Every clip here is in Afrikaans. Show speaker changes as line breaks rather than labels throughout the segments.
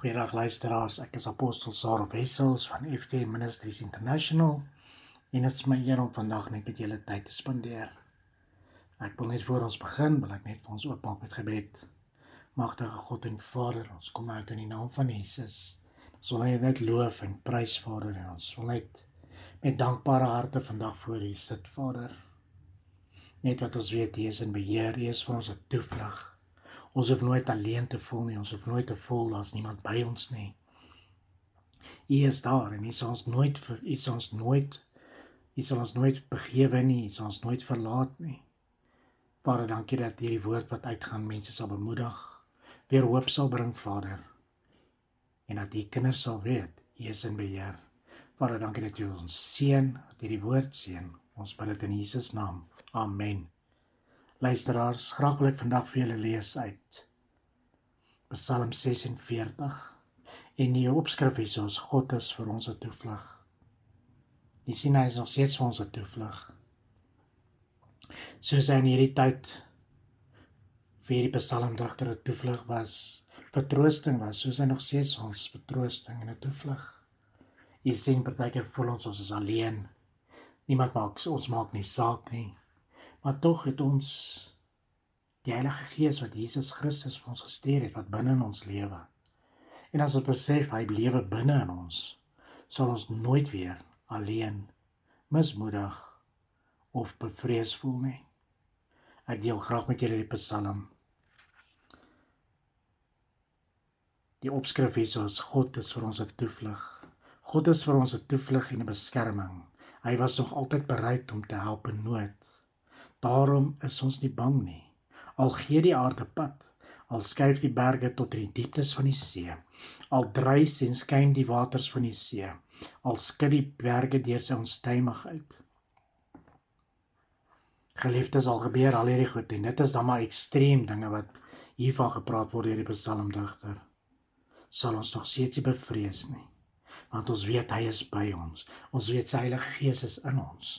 Goeiedag luisteraars, ek is Apostel Sarah Wessels van FT Ministries International en dit is my eer om vandag net met julle tyd te spandeer. Ek wil net voor ons begin, wil ek net vir ons oopmaak met gebed. Magtige God en Vader, ons kom uit in die naam van Jesus. Ons wil net loof en prys Vader en ons wil net met dankbare harte vandag voor U sit Vader. Net wat ons weet, U is in beheer, U is vir ons 'n toevlug. Ons hoef nooit alleen te voel nie, ons hoef nooit te voel, daar is niemand by ons nie. U is daar en U sal ons nooit begewe nie, U sal ons nooit verlaat nie. Vader, dankie dat hierdie woord wat uitgaan, mense sal bemoedig, weer hoop sal bring, Vader. En dat die kinders sal weet, U is in beheer. Vader, dankie dat U ons seën, dat hierdie woord seën. Ons bid dit in Jesus naam. Amen. Luisteraars, graag wil ek vandag vir julle lees uit Psalm 46. En die opskrif is ons God is vir ons 'n toevlug. Jy sien, hy is nog steeds vir ons 'n toevlug. Soos hy in hierdie tyd vir hierdie psalmdigter 'n toevlug was, vertroosting was, soos hy nog steeds ons vertroosting en 'n toevlug. Jy sien, partykeer voel ons is alleen. Niemand maak nie saak nie. Maar tog het ons die Heilige Gees wat Jesus Christus vir ons gestuur het, wat binne in ons lewe. En as ons besef, hy lewe binne in ons, sal ons nooit weer alleen, mismoedig of bevrees voel nie. Ek deel graag met julle die Psalm. Die opskrif is ons God is vir ons 'n toevlug. God is vir ons 'n toevlug en 'n beskerming. Hy was nog altyd bereid om te help in nood. Daarom is ons nie bang nie. Al gee die aarde pad, al skuif die berge tot in die dieptes van die see, al druis en skuim die waters van die see, al skud die berge deur sy onstuimigheid. Geliefdes, al gebeur al hierdie goed, en dit is dan maar ekstreem dinge wat hiervan gepraat word deur die psalmdigter, sal ons nog steeds nie bevrees nie. Want ons weet hy is by ons. Ons weet sy Heilige Gees is in ons.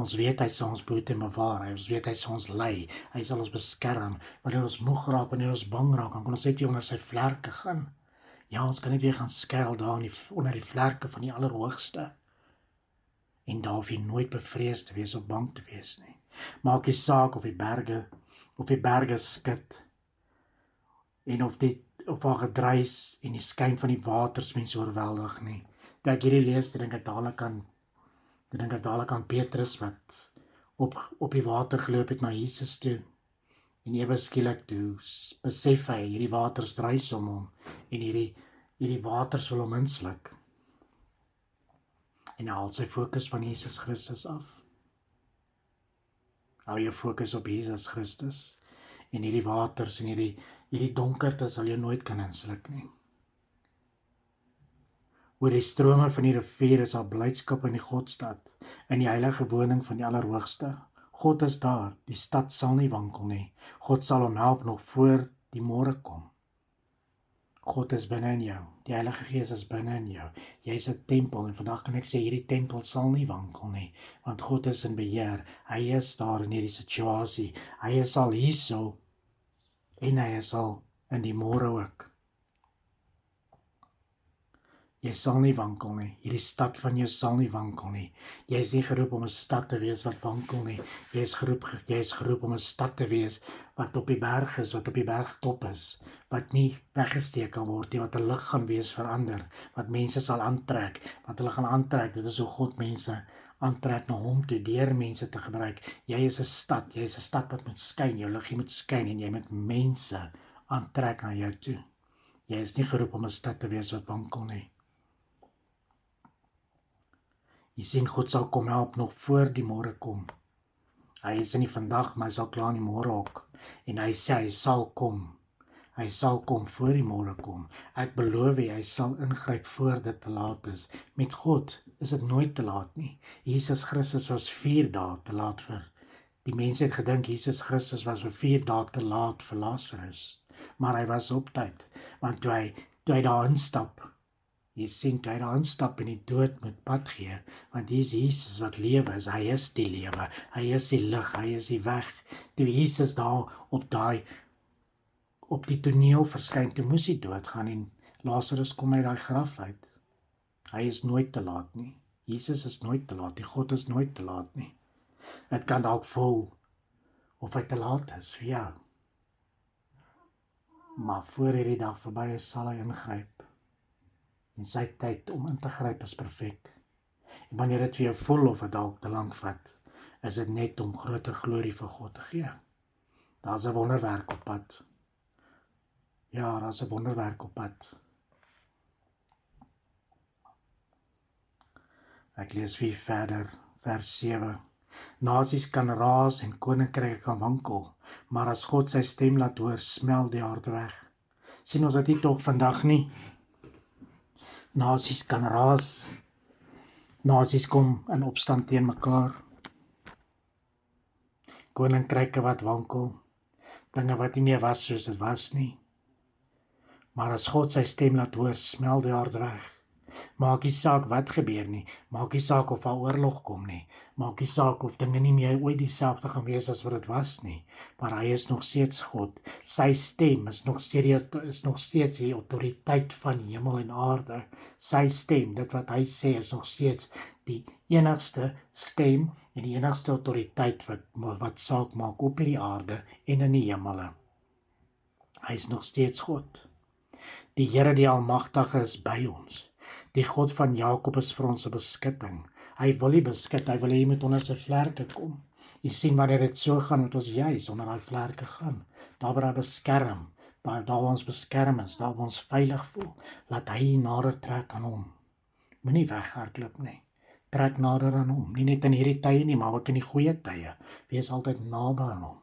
Ons weet hy sal ons behoed en bewaar. Ons weet hy sal ons lei. Hy sal ons beskerm. Wanneer ons moeg raak, wanneer ons bang raak, dan kan ons net weer onder sy vlerke gaan. Ja, ons kan net weer gaan skuil daar onder die vlerke van die Allerhoogste. En daar hoef jy nooit bevrees te wees of bang te wees nie. Maak nie saak of die berge skud en of haar gedruis en die skuim van die waters mense oorweldig nie. Dat ek hierdie lees, dink ek dadelik aan Petrus wat op die water geloop het na Jesus toe. En ewe skielik toe besef hy, hierdie waters druis om hom en hierdie waters wil hom insluk. En hy haal sy fokus van Jesus Christus af. Hou jou fokus op Jesus Christus en hierdie waters en hierdie donkerte sal jy nooit kan insluk nie. Oor die strome van die rivier is daar blydskap in die Godstad, in die heilige woning van die Allerhoogste. God is daar, die stad sal nie wankel nie. God sal hom help nog voor die môre kom. God is binne in jou, die Heilige Gees is binne in jou. Jy is 'n tempel en vandag kan ek sê, hierdie tempel sal nie wankel nie, want God is in beheer. Hy is daar in hierdie situasie. Hy is al hierso en hy is al in die môre ook. Jy sal nie wankel nie. Hierdie stad van jou sal nie wankel nie. Jy is nie geroep om 'n stad te wees wat wankel nie. Jy is geroep om 'n stad te wees wat op die berg is, wat op die bergtop is, wat nie weggesteek kan word nie, wat 'n lig gaan wees vir ander, wat mense sal aantrek, wat hulle gaan aantrek. Dit is hoe God mense aantrek na hom toe, deur mense te gebruik. Jy is 'n stad wat moet skyn, jou liggie moet skyn en jy moet mense aantrek na jou toe. Jy is nie geroep om 'n stad te wees wat wankel nie. Jy sien, God sal kom help nog voor die môre kom. Hy is in die vandag, maar hy sal klaar in die môre ook. En hy sê, hy sal kom. Hy sal kom voor die môre kom. Ek beloof jy, hy sal ingryp voor dit te laat is. Met God is dit nooit te laat nie. Jesus Christus was 4 dae te laat vir. Die mense het gedink, Jesus Christus was vir 4 dae te laat vir Lazarus. Maar hy was op tyd. Want toe hy daar instap, jy sien, toe hy daar instap en die dood moet pad gee, want hier is Jesus wat lewe is, hy is die lewe, hy is die lig, hy is die weg. Toe Jesus daar op die toneel verskyn, toe moes hy doodgaan en Lazarus kom uit daai graf uit. Hy is nooit te laat nie. Jesus is nooit te laat nie. God is nooit te laat nie. Dit kan dalk voel of hy te laat is vir jou. Maar voor hierdie dag verby is, sal hy ingryp. En sy tyd om in te gryp is perfek. En wanneer dit vir jou voel of dit dalk te lank vat, is dit net om groter glorie vir God te gee. Daar's 'n wonderwerk op pad. Ja, daar's 'n wonderwerk op pad. Ek lees weer verder, vers 7. Nasies kan raas en koninkryke kan wankel, maar as God sy stem laat hoor, smelt die aarde weg. Sien ons dit tog vandag nie? Nasies kan raas. Nasies kom in opstand teen mekaar. Koninkryke wat wankel. Dinge wat nie meer was soos dit was nie. Maar as God sy stem laat hoor, smelt die aarde weg. Maak nie saak wat gebeur nie. Maak nie saak of daar oorlog kom nie. Maak nie saak of dinge nie meer ooit dieselfde gaan wees as wat dit was nie. Maar hy is nog steeds God. Sy stem is nog steeds die autoriteit van hemel en aarde. Sy stem, dit wat hy sê, is nog steeds die enigste stem en die enigste autoriteit wat saak maak op hierdie aarde en in die hemele. Hy is nog steeds God. Die Here die Almagtige is by ons. Die God van Jakob is vir ons 'n beskutting. Hy wil nie beskut, hy wil hê jy moet onder sy vlerke kom. Jy sien wanneer dit so gaan, moet ons juis onder daai vlerke gaan. Daar waar hy beskerm, daar waar ons beskerm is, daar waar ons veilig voel, laat hy nader trek aan hom. Moenie weghardloop nie. Trek nader aan hom, nie net in hierdie tye nie, maar ook in die goeie tye. Wees altyd naby aan hom.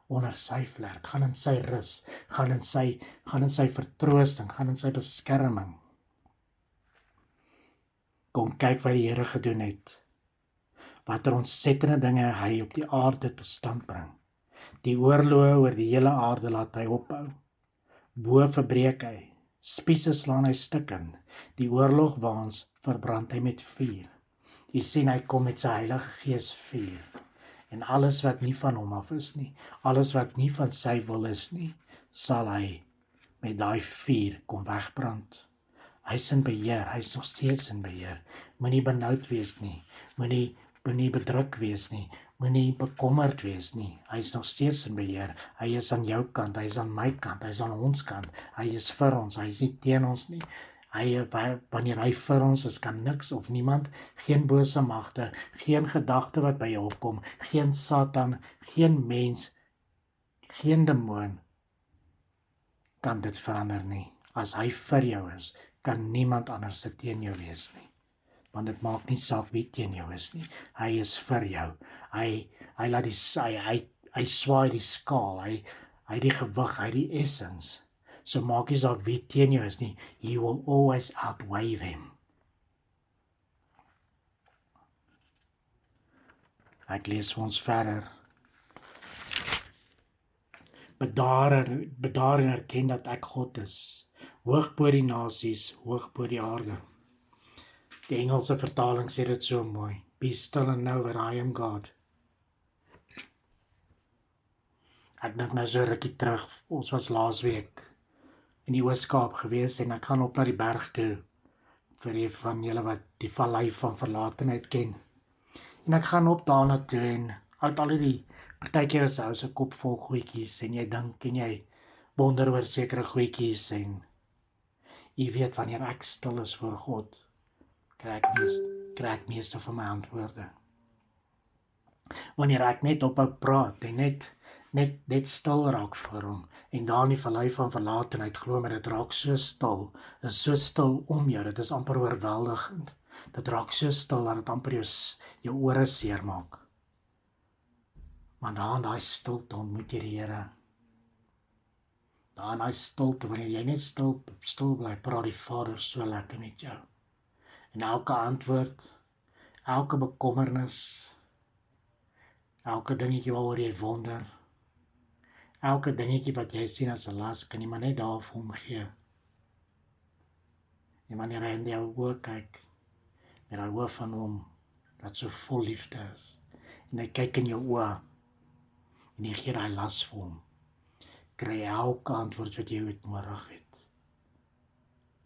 Onder sy vlerk, gaan in sy rus, gaan in sy vertroosting, gaan in sy beskerming. Kom kyk wat die Here gedoen het. Watter ontsettende dinge hy op die aarde tot stand bring. Die oorloë oor die hele aarde laat hy ophou. Bo verbreek hy, spiese slaan hy stuk in. Die oorlogwaans verbrand hy met vuur. Jy sien hy kom met sy Heilige Gees vuur. En alles wat nie van hom af is nie, alles wat nie van sy wil is nie, sal hy met daai vuur kom wegbrand. Hy is in beheer, hy is nog steeds in beheer. Moenie benoud wees nie, moenie bedruk wees nie, moenie bekommerd wees nie. Hy is nog steeds in beheer. Hy is aan jou kant, hy is aan my kant, hy is aan ons kant. Hy is vir ons, hy is nie teen ons nie. Wanneer hy vir ons is, kan niks of niemand, geen bose magte, geen gedagte wat by jou opkom, geen Satan, geen mens, geen demoon, kan dit verander nie. As hy vir jou is, kan niemand anders teen jou wees nie. Want dit maak nie saak wie teen jou is nie. Hy is vir jou. Hy swaai die skaal, hy die gewig, hy die essence. So maak nie saak wie teen jou is nie. He will always outweigh them. Ek lees vir ons verder. Bedaar en erken dat ek God is. Hoog bo die nasies, hoog bo die aarde. Die Engelse vertaling sê dit so mooi. Be still and know that I am God. Ek dink nou so rukkie terug, ons was laasweek in die Oos-Kaap gewees en ek gaan op na die berg toe, vir die van julle wat die vallei van verlatenheid ken. En ek gaan op daarna toe en uit al die partykeer is ou se kop vol goedjies en jy dink en jy wonder oor sekere goedjies en jy weet wanneer ek stil is voor God, kry ek meeste van my antwoorde. Wanneer ek net ophou praat en net stil raak voor hom en daar in die vallei van verlatenheid, glo my, dit raak so stil, dit is so stil om jou, dit is amper oorweldigend. Dit raak so stil dat dit amper jou ore seermaak. Maar daar in daai stilte ontmoet jy die Here. Daar in daai stilte, wanneer jy net stil bly, praat die Vader so lekker met jou. En elke antwoord, elke bekommernis, elke dingetjie waaroor jy wonder, elke dingetjie wat jy sien as 'n las, kan jy maar net daar vir hom gee. En wanneer hy in jou oë kyk, met hy oë van hom, dat so vol liefde is, en hy kyk in jou oë, en jy gee daai las vir hom, kry jy elke antwoord wat jy ooit nodig het.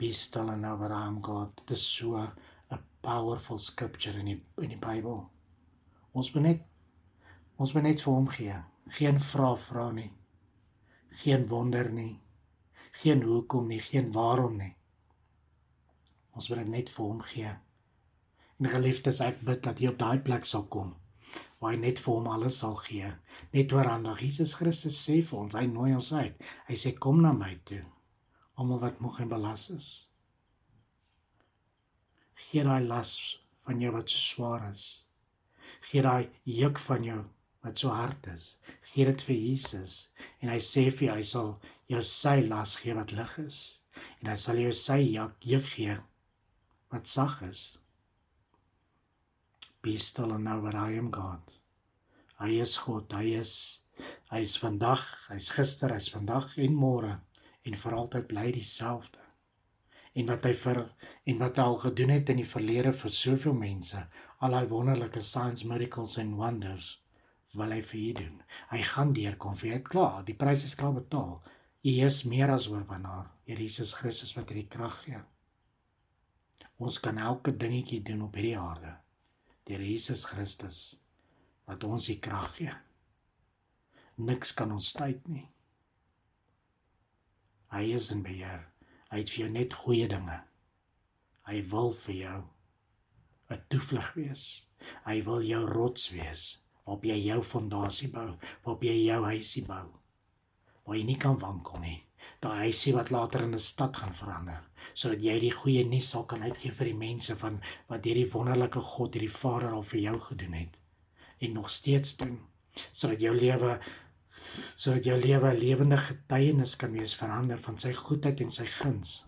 Be still and know that I am God. Dit is so 'n powerful scripture in die Bybel. Ons moet net vir hom gee. Geen vra nie. Geen wonder nie. Geen hoekom nie, geen waarom nie. Ons wil dit net vir hom gee. En geliefdes, ek bid dat jy op daai plek sal kom, waar jy net vir hom alles sal gee. Net oorhandig. Jesus Christus sê vir ons, hy nooi ons uit. Hy sê, kom na my toe, almal wat moeg en belas is. Gee daai las van jou wat so swaar is. Gee daai juk van jou wat so hard is. Gee dit vir Jesus. En hy sê vir jou, hy sal jou sy las gee wat lig is. En hy sal jou sy juk gee wat sag is. Be still and know that I am God. Hy is God, hy is vandag, hy is gister, hy is vandag en môre, en vir altyd bly dieselfde. En wat hy al gedoen het in die verlede vir soveel mense, al die wonderlike signs, miracles en wonders, wil hy vir u doen. Hy gaan deurkom vir u, het klaar, die prys is klaar betaal. U is meer as oorwinnaar, Here Jesus Christus wat die krag gee. Ons kan elke dingetjie doen op hierdie aarde, deur Jesus Christus, wat ons die krag gee. Niks kan ons tyd nie. Hy is in beheer. Hy het vir jou net goeie dinge. Hy wil vir jou 'n toevlug wees. Hy wil jou rots wees, waarop jy jou fondasie bou, waarop jy jou huisie bou, waar jy nie kan wankel nie. Daai huisie wat later in 'n stad gaan verander, sodat jy die goeie nuus sal kan uitgee vir die mense van wat hierdie wonderlike God, hierdie Vader al vir jou gedoen het, en nog steeds doen, sodat jou lewe 'n lewende getuienis kan wees verander van sy goedheid en sy guns.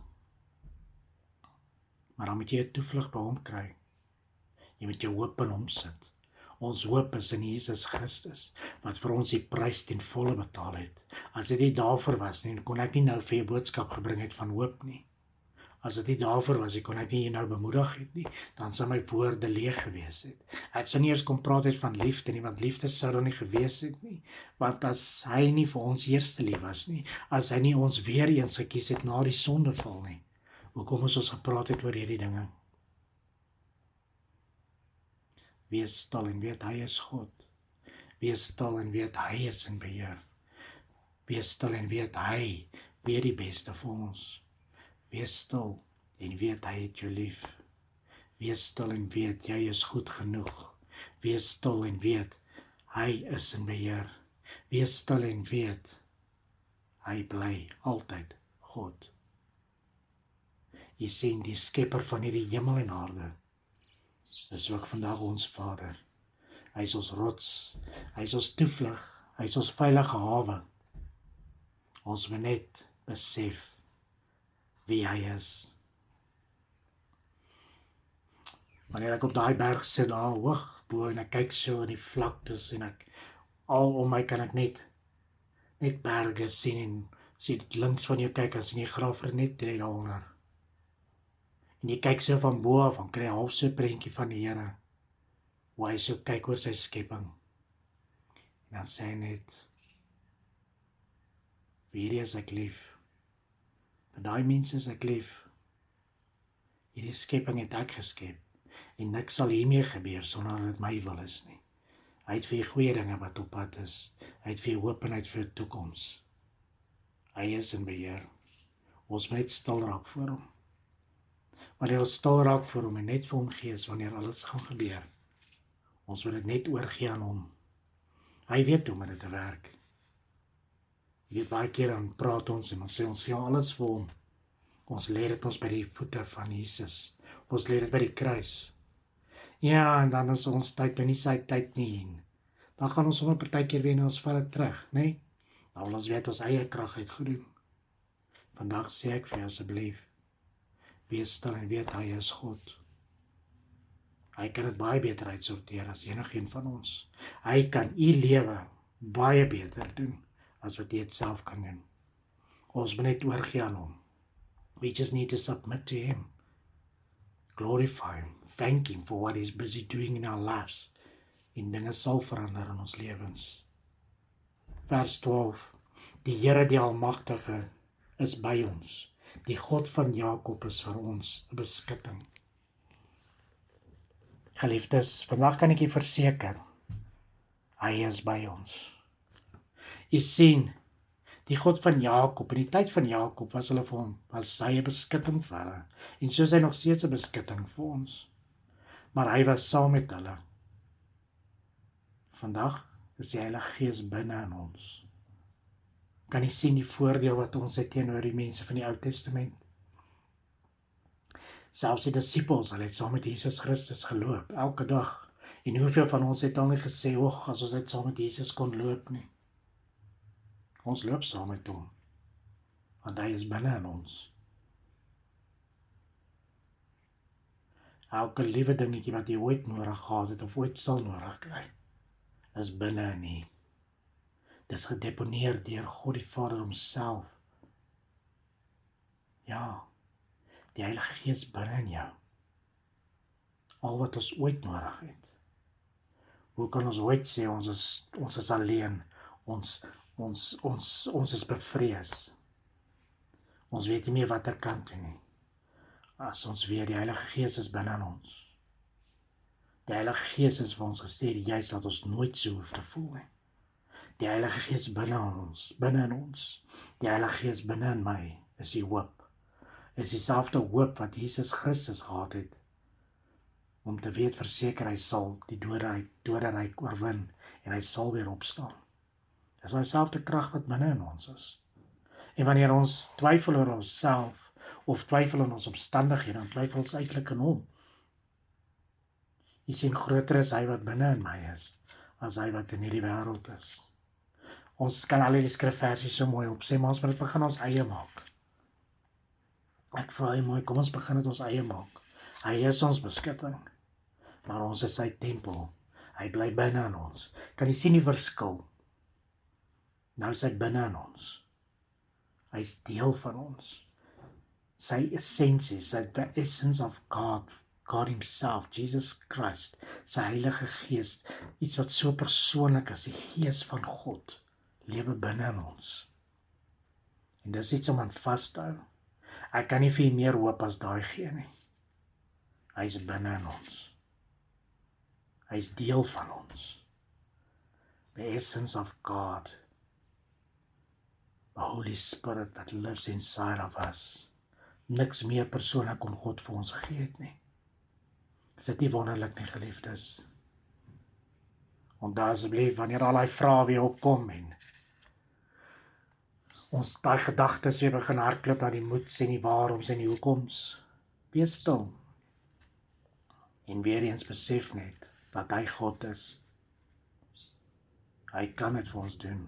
Maar dan moet jy 'n toevlug by hom kry. Jy moet jou hoop in hom sit. Ons hoop is in Jesus Christus, wat vir ons die prys ten volle betaal het. As dit nie daarvoor was nie, kon ek nie nou vir jou boodskap gebring het van hoop nie. As dit nie daarvoor was, kon ek nie nou bemoedig het nie, dan sou my woorde leeg gewees het. Ek sou nie eers kom praat het van liefde nie, want liefde sou dan nie gewees het nie. Want as hy nie vir ons eerste lief was nie, as hy nie ons weer eens gekies het na die sondeval nie, hoekom moes ons gepraat het oor hierdie dinge? Wees stil en weet hy is God. Wees stil en weet hy is in beheer. Wees stil en weet hy weet die beste vir ons. Wees stil en weet hy het jou lief. Wees stil en weet jy is goed genoeg. Wees stil en weet hy is in beheer. Wees stil en weet hy bly altyd God. Jy sien, die skepper van hierdie hemel en aarde is ook vandag ons Vader. Hy is ons rots, hy is ons toevlug, hy is ons veilige hawe. Ons moet net besef wie hy is. Wanneer ek op daai berg sit, daar hoog bo, en ek kyk so in die vlaktes, en ek al om my kan ek net berge sien, en as jy links van jou kyk, as jy graaf net daaronder. En jy kyk so van bo af, en kry half so 'n prentjie van die Here, hoe hy so kyk oor sy skepping. En dan sê hy net, vir hierdie is ek lief. Vir daai mense is ek lief. Hierdie skepping het ek geskep, en niks sal hiermee gebeur sonder dat dit my wil is nie. Hy het vir jou goeie dinge wat op pad is. Hy het vir jou hoop en hy het vir jou toekoms. Hy is in beheer. Ons moet net stil raak voor hom. Wanneer ons stil raak voor hom en net vir hom gee, is wanneer alles gaan gebeur. Ons moet dit net oorgee aan hom. Hy weet hoe om dit te werk. Jy weet, baie keer dan praat ons en ons sê ons gee alles vir hom. Ons lê dit ons by die voete van Jesus. Ons lê dit by die kruis. Ja, en dan is ons tyd nie sy tyd nie. Dan gaan ons sommer partykeer weer na ons Vader terug, né? Dan wil ons weet ons eie krag uitgedoen. Vandag sê ek vir jou asseblief, wees stil en weet hy is God. Hy kan dit baie beter uitsorteer as enigeen van ons. Hy kan u lewe baie beter doen as wat jy dit self kan doen. Ons moet net oorgee aan hom. We just need to submit to him. Glorify him. Thank him for what he's busy doing in our lives. En dinge sal verander in ons lewens. Vers 12. Die Here die Almagtige is by ons. Die God van Jakob is vir ons 'n beskutting. Geliefdes, vandag kan ek u verseker, hy is by ons. U sien, die God van Jakob, in die tyd van Jakob was hulle vir hom, was hy 'n beskutting vir hulle, en so is hy nog steeds 'n beskutting vir ons. Maar hy was saam met hulle. Vandag is die Heilige Gees binne in ons. Kan jy sien die voordeel wat ons het teenoor die mense van die Ou Testament? Selfs die disippels, hulle het saam met Jesus Christus geloop, elke dag. En hoeveel van ons het al nie gesê, as ons net saam met Jesus kon loop nie. Ons loop saam met hom, want hy is binne in ons. Elke liewe dingetjie wat jy ooit nodig gehad het, of ooit sal nodig kry, is binne in u. Dis gedeponeer deur God die Vader homself. Ja, die Heilige Gees binne in jou. Al wat ons ooit nodig het. Hoe kan ons ooit sê ons is alleen, ons is bevrees. Ons weet nie meer watter kant toe nie. As ons weet die Heilige Gees is binne in ons. Die Heilige Gees is vir ons gestuur, juist dat ons nooit so hoef te voel nie. Die Heilige Gees binne in ons. Die Heilige Gees binne in my is die hoop. Is dieselfde hoop wat Jesus Christus gehad het. Om te weet verseker hy sal die doderyk oorwin en hy sal weer opstaan. Dis dieselfde krag wat binne in ons is. En wanneer ons twyfel oor onsself of twyfel in ons omstandighede, dan twyfel ons eintlik in hom. Jy sien, groter is hy wat binne in my is, as hy wat in hierdie wêreld is. Ons kan al die skrifversies so mooi opsê, maar ons moet dit begin ons eie maak. Ek vra mooi, kom ons begin dit ons eie maak. Hy is ons beskutting, maar ons is sy tempel. Hy bly binne in ons. Kan jy sien die verskil? Nou is hy binne in ons. Hy is deel van ons. Sy essensie, the essence of God himself, Jesus Christ, sy Heilige Gees, iets wat so persoonlik is, die Gees van God, lewe binne in ons. En dis iets om aan vas te hou. Ek kan nie vir jy meer hoop as daai gee nie. Hy is binne in ons. Hy is deel van ons. The essence of God. The Holy Spirit that lives inside of us. Niks meer persoonlik kon God vir ons gegee het nie. Is dit nie wonderlik nie, geliefdes? Onthou asseblief, wanneer al die vrae weer opkom en ons daai gedagtes weer begin hardloop na die moeds en die waaroms en die hoekoms, wees stil. En weer eens besef net dat hy God is. Hy kan dit vir ons doen.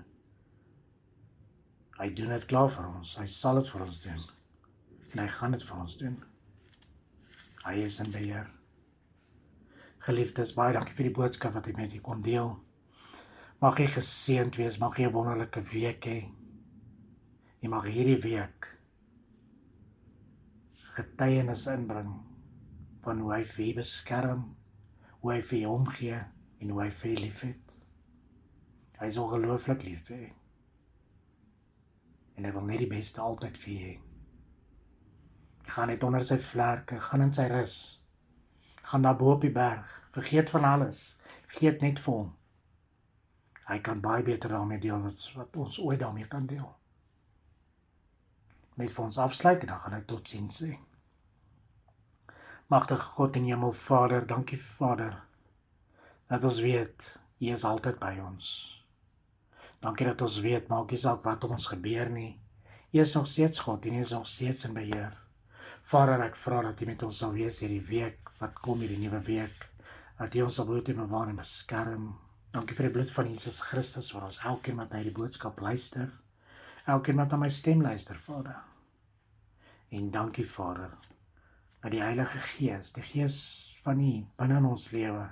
Hy doen dit klaar vir ons. Hy sal dit vir ons doen. En hy gaan dit vir ons doen. Hy is in beheer. Geliefdes, baie dankie vir die boodskap wat ek met u kon deel. Mag jy geseënd wees, mag jy 'n wonderlike week hê. Jy mag hierdie week getuienis inbring van hoe hy vir u beskerm, hoe hy vir u omgee en hoe hy vir u liefhet. Hy is ongelooflik lief vir u. En hy wil net die beste altyd vir u hê. Gaan net onder sy vlerke, gaan in sy rus. Gaan daar bo op die berg, vergeet van alles, geet net vir hom. Hy kan baie beter daarmee deel wat ons ooit daarmee kan deel. Net vir ons afsluit en dan gaan ek totsiens sê. Magtige God en Hemel Vader, dankie Vader, dat ons weet, U is altyd by ons. Dankie dat ons weet, maak nie saak wat ons gebeur nie. U is nog steeds God en U is nog steeds in beheer. Vader, ek vra dat U met ons sal wees hierdie week, wat kom hierdie nuwe week, dat U ons sal behoed en bewaar en beskerm. Dankie vir die bloed van Jesus Christus, vir ons elkeen wat na die boodskap luister, elkeen wat na my stem luister, Vader. En dankie, Vader, dat die Heilige Gees, die Gees van U, binne in ons lewe,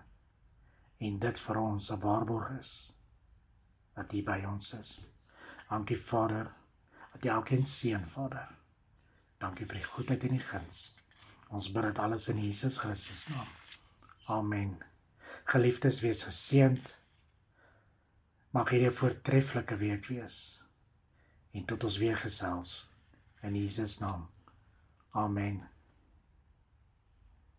en dit vir ons 'n waarborg is, dat U by ons is. Dankie, Vader, dat U elkeen seën, Vader. Dankie vir die goedheid en die guns. Ons bid dit alles in Jesus Christus naam. Amen. Geliefdes, wees geseënd. Mag hierdie 'n voortreffelike week wees. En tot ons weer gesels. In Jesus naam. Amen.